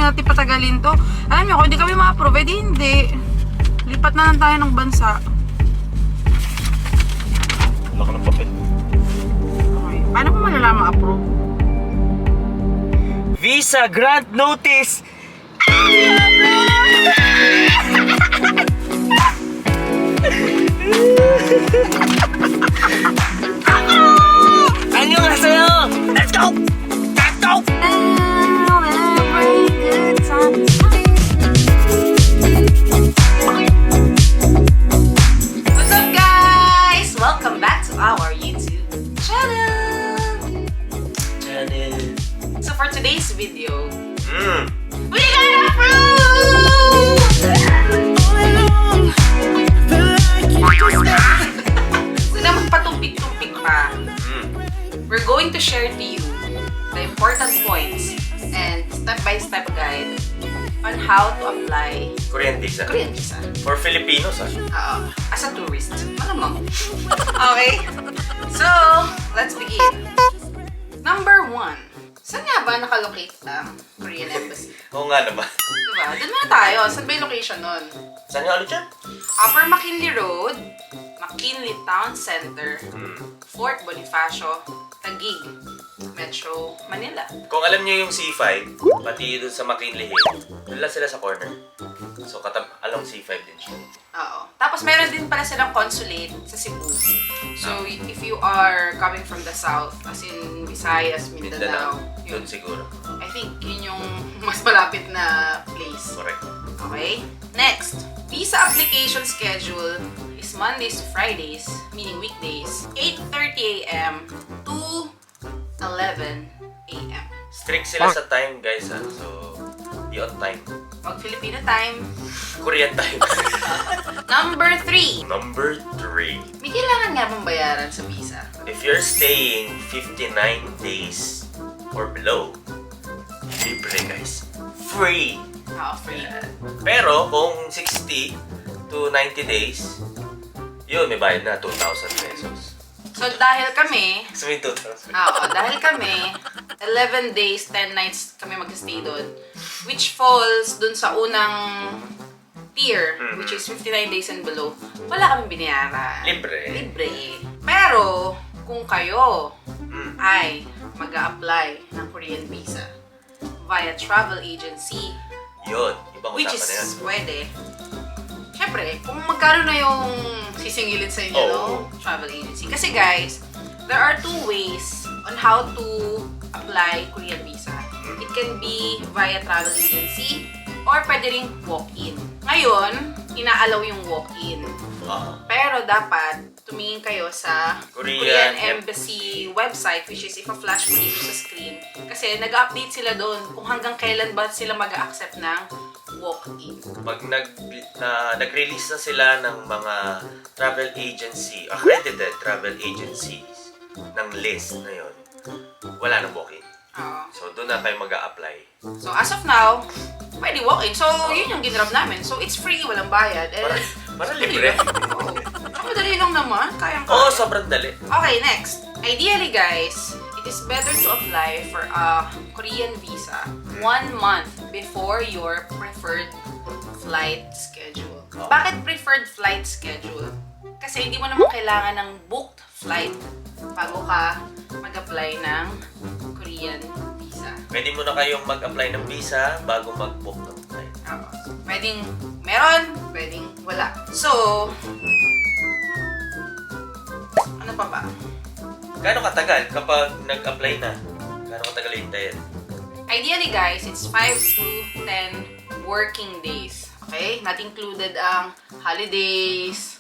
natin patagalin to. Alam niyo, kung hindi kami ma-approve, edi hindi. Lipat na lang tayo ng bansa. Wala ka ng papel. Okay. Paano ko malalaman ma-approve? Visa grant notice! Ano nga sa'yo? Let's go! Let's go! What's up, guys? Welcome back to our YouTube channel. So for today's video, we got approved! So na magpatumpik-tumpik pa, we're going to share to you the important points and step-by-step guide on how to apply Korean visa. Korean visa. For Filipinos, As a tourist. Malamang. Okay? So, let's begin. Number 1. Saan nga ba nakalocate ang Korean Embassy? Oo nga naman. Diba? Doon muna tayo. Saan ba yung location nun? Saan nga ulit yan? Upper McKinley Road, McKinley Town Center, Fort Bonifacio, Taguig, Metro Manila. Kung alam niyo yung C5, pati doon sa McKinley Hill, doon lang sila sa corner. So, along C5 din siya. Oo. Tapos meron din pala silang consulate sa Cebu. So, if you are coming from the south, as in Visayas, Mindanao, Doon siguro. I think yun yung mas malapit na place. Correct. Okay? Next, visa application schedule is Mondays to Fridays, meaning weekdays, 8:30 a.m. to 11 a.m. Strict sila sa time, guys, ha? So, be on time. Pag Filipino time. Korean time. Number 3. Number 3. May kailangan nga bang bayaran sa visa? If you're staying 59 days or below, libre, guys. Free. Free. Pero kung 60 to 90 days, yun, may bayad na 2,000 pesos. So, dahil kami, So, may 2,000. dahil kami, 11 days, 10 nights kami mag-stay doon, which falls dun sa unang tier, which is 59 days and below, wala kami binayaran. Libre. Libre. Pero, kung kayo ay mag-a-apply ng Korean visa via travel agency, Yun, ibang which usapan na yan. is pwede. Siyempre, kung magkano na yung sisingilin sa inyo, no? Travel agency. Kasi guys, there are 2 ways on how to apply Korean visa. It can be via travel agency or pwede rin walk-in. Ngayon, inaalaw yung walk-in. Pero dapat tumingin kayo sa Korean Embassy website, which is ipa-flash ko dito sa screen. Kasi nag-update sila doon kung hanggang kailan ba sila mag-accept ng walk-in. Pag nag-release na sila ng mga travel agency, accredited travel agencies, ng list na yun, wala nang walk-in. So, doon na kayo mag-a-apply. So, as of now, pwede walk-in. So, yun yung ginrab namin. So, it's free, walang bayad. Parang libre. Oo. Madali lang naman. Kayang-kaya. Oo, sobrang dali. Okay, next. Ideally, guys, it is better to apply for a Korean visa 1 month before your preferred flight schedule. Bakit preferred flight schedule? Kasi hindi mo naman kailangan ng booked flight bago ka mag-apply ng Korean visa. Pwede mo na kayong mag-apply ng visa bago mag-book ng flight. Pwedeng meron, pwedeng wala. So, ano pa ba? Gaano katagal kapag nag-apply na? Gaano katagal hintayin? Ideally, guys, it's 5 to 10 working days. Okay? Not included ang holidays,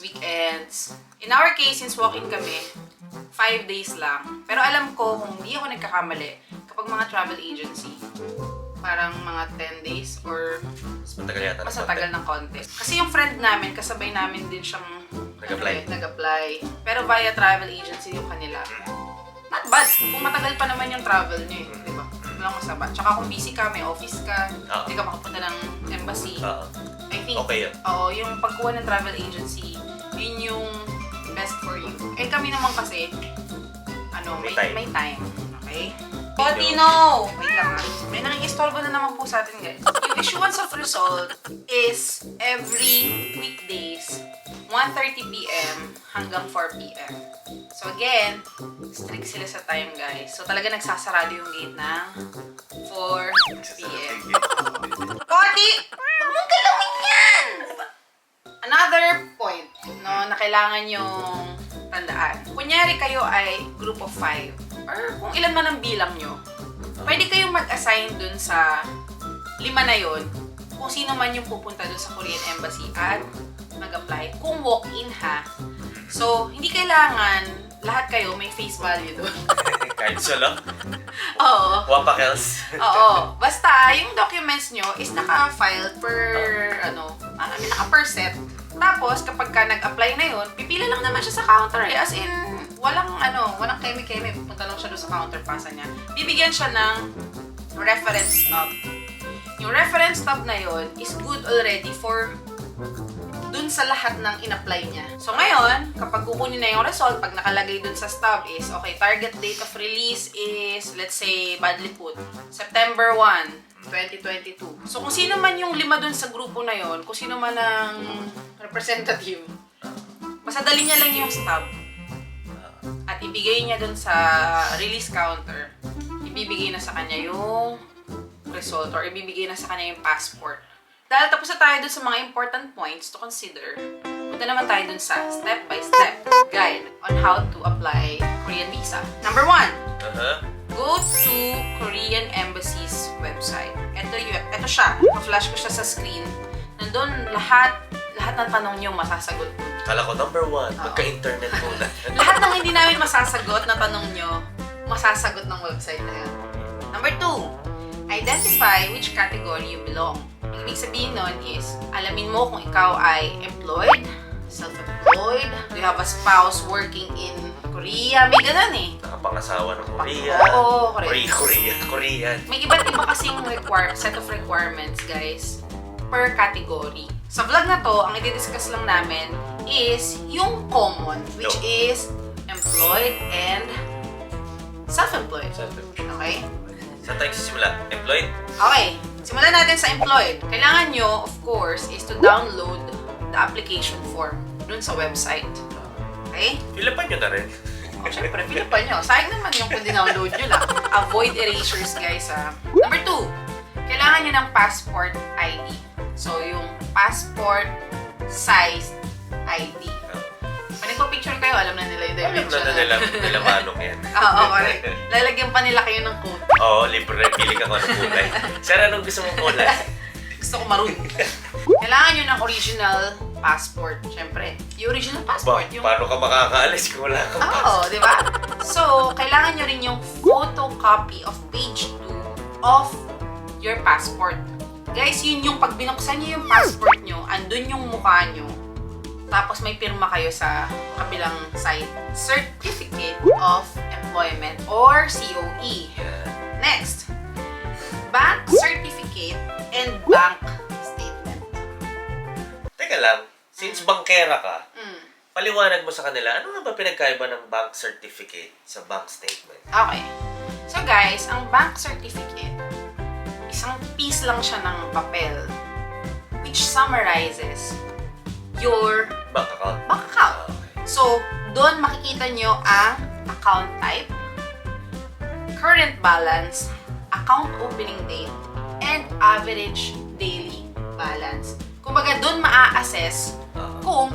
weekends. In our case, since walk-in kami, 5 days lang. Pero alam ko, kung hindi ako nagkakamali, kapag mga travel agency, parang mga 10 days or Mas matagal yata. mas matagal ng konti. Kasi yung friend namin, kasabay namin din siyang nag-apply. Pero via travel agency yung kanila. Not bad. Kung matagal pa naman yung travel niyo eh. Di ba? Walang masama. Tsaka kung busy ka, may office ka, hindi ka makapunta ng embassy. I think, okay yun. Yung pagkuha ng travel agency, yun yung best for you. Eh kami naman kasi, may time. Okay? Tino! Wait lang. May nangingis resolve na naman po sa atin, guys. Yung issuance of result is every weekdays, 1:30 p.m. hanggang 4 p.m. So again, strict sila sa time, guys. So talaga nagsasarado yung gate ng 4 p.m. Cody! Huwag mong galawin yan! Another point, no, na kailangan yung tandaan. Kunyari kayo ay group of 5, or kung ilan man ang bilang nyo, pwede kayong mag-assign dun sa 5 na yon kung sino man yung pupunta dun sa Korean Embassy at mag-apply. Kung walk-in ha. So, hindi kailangan lahat kayo may face value dun. Kahit siya lang. Oo. Wapakels. Oo. Basta, yung documents nyo is naka-filed per, naka-per set. Tapos, kapag ka nag-apply na yun, pipila lang naman siya sa counter eh. As in, walang keme-keme. Pupunta lang siya doon sa counter, pasa niya. Bibigyan siya ng reference stub. Yung reference stub na yun is good already for dun sa lahat ng in-apply niya. So ngayon, kapag kukunin na yung result, pag nakalagay dun sa stub is, okay, target date of release is, let's say, badly put, September 1, 2022. So kung sino man yung 5 dun sa grupo na yon, kung sino man ang representative, basta dali niya lang yung stub at ibigay niya dun sa release counter, ibibigay na sa kanya yung result or ibibigay na sa kanya yung passport. Dahil tapos na tayo dun sa mga important points to consider, punta naman tayo dun sa step-by-step guide on how to apply Korean visa. Number 1, go to Korean Embassy's website. Ito siya. Pa-flash ko siya sa screen. Nandun lahat ng tanong niyo masasagot. Kala ko number 1, magka-internet muna. Lahat ng hindi namin masasagot na tanong niyo, masasagot ng website na yan. Number 2, identify which category you belong. Ibig sabihin nun is, alamin mo kung ikaw ay employed, self-employed, do you have a spouse working in Korea? May ganun eh. Nakapangasawa ng Korea. Oo, correct. Korean. May iba't iba kasing set of requirements, guys, per category. Sa vlog na to, ang i-discuss lang namin is yung common, which is employed and self-employed. Okay? Saan tayo sisimula? Employed? Okay. Simulan natin sa employed. Kailangan nyo, of course, is to download the application form dun sa website. Okay? Filapan nyo na rin. Siyempre, filapan nyo. Sayang naman yung kung dinownload nyo lang. Avoid erasures, guys, ha. Number 2, kailangan nyo ng passport ID. So, yung passport size ID. Pag nagpa-picture kayo, alam na nila yung dimension. Alam na nila manong yan. Oo, correct. Lalagyan pa nila kayo ng code. Oo, libre. Pili ka kung anong kulay. Sir, anong gusto mong kulay? Gusto ko maroon. Kailangan nyo ng original passport. Siyempre, yung original passport. Paano ka makakaalis kung wala kang passport? Oo, di ba? So, kailangan nyo rin yung photocopy of page 2 of your passport. Guys, yun yung pag binuksan nyo yung passport nyo, andun yung mukha nyo. Tapos may pirma kayo sa kabilang side. Certificate of Employment or COE. Next, bank certificate and bank statement. Teka lang, since bankera ka, paliwanag mo sa kanila, ano nga ba pinagkaiba ng bank certificate sa bank statement? Okay. So guys, ang bank certificate, isang piece lang siya ng papel which summarizes your Bank account. Okay. So, doon makikita nyo ang account type, current balance, account opening date, and average daily balance. Kumbaga, doon maa-assess kung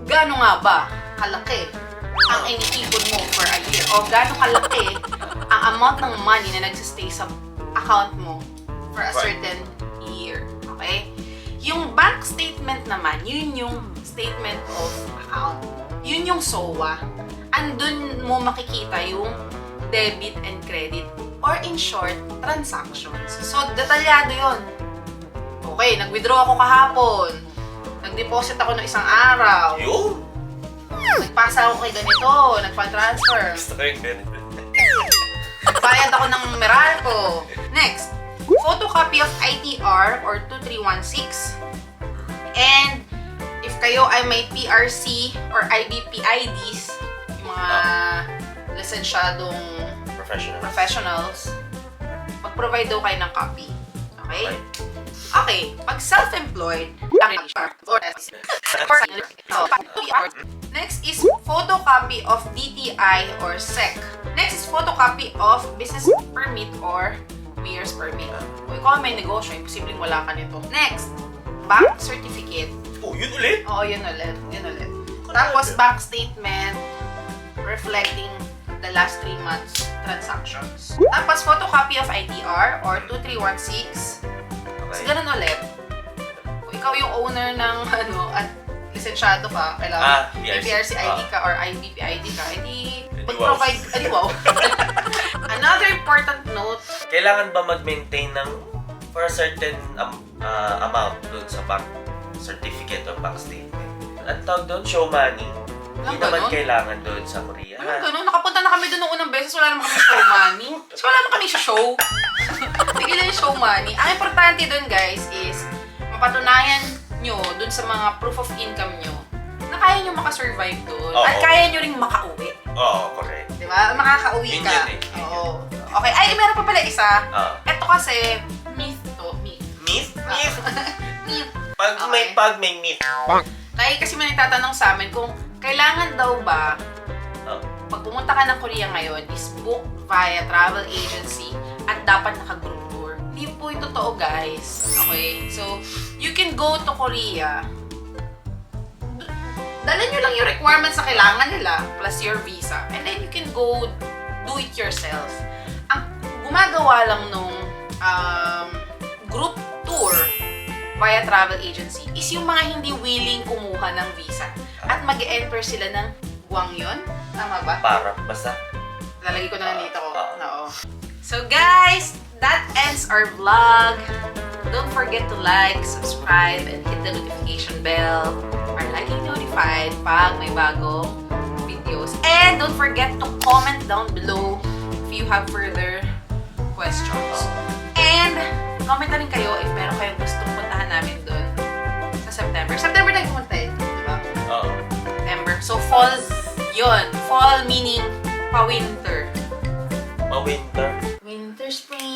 gaano nga ba kalaki ang inipon mo for a year o gaano kalaki ang amount ng money na nagsistay sa account mo for a certain year. Okay? Yung bank statement naman, yun yung statement of account. Yun yung SOA. Andun mo makikita yung debit and credit or in short, transactions. So, detalyado yun. Okay, nag-withdraw ako kahapon. Nag-deposit ako ng isang araw. Yun! Nagpasa ako kay ganito. Nagpa-transfer. Gusto ko yung ganito. Nagbayad ako ng Meralco. Next, photocopy of ITR or 2316. And if kayo ay may PRC or IBP IDs, yung mga lisensyadong professionals, mag-provide daw kayo ng copy. Okay? Okay, pag self-employed, next is photocopy of DTI or SEC. Next is photocopy of business permit or mayor's permit. Kung ikaw may negosyo, imposibleng wala ka nito. Next, bank certificate. Oh, yun ulit? Oo, yun ulit. Tapos, bank statement reflecting the last 3 months transactions. Tapos, photocopy of ITR or 2316. So, ganun ulit. Kung ikaw yung owner ng, at lisensyado ka, kailangan PRC ID ka or IBP ID ka, edi mag-provide, wow. Another important note. Kailangan ba mag-maintain ng for a certain amount doon sa bank certificate or bank statement? Ang tawag doon, show money. Hindi naman kailangan doon sa Korea. Ganun, nakapunta na kami doon noong unang beses, wala naman kami show money. So, wala naman kami sa show. Tigilan yung show money. Ang importante doon, guys, is mapatunayan nyo doon sa mga proof of income nyo na kaya nyo makasurvive doon. At kaya nyo ring makauwi. Oo, correct. Diba? Makakauwi ka. Oo. Okay. Ay, meron pa pala isa. Ito kasi, myth to. Myth? Myth. Pag may myth. Kaya kasi may nagtatanong sa amin kung kailangan daw ba pag pumunta ka ng Korea ngayon is book via travel agency at dapat naka-group tour. Hindi po yung totoo, guys. Okay? So, you can go to Korea. Dala nyo lang yung requirements na kailangan nila plus your visa. And then you can go do it yourself. Ang gumagawa lang nung group tour via travel agency is yung mga hindi willing kumuha ng visa. At mag-enter sila ng Gwangyon. Tama ba? Para, basta. Lalagay ko na dito ko. Oo. So guys, that ends our vlog. Don't forget to like, subscribe, and hit the notification bell para laging notified pag may bagong videos. And don't forget to comment down below if you have further questions. And comment na rin kayo if meron kayong gustong puntahan namin doon sa September. September na yung pumunta eh, di ba? Oo. September. So fall yun. Fall meaning pa-winter. Pa-winter? Winter, spring.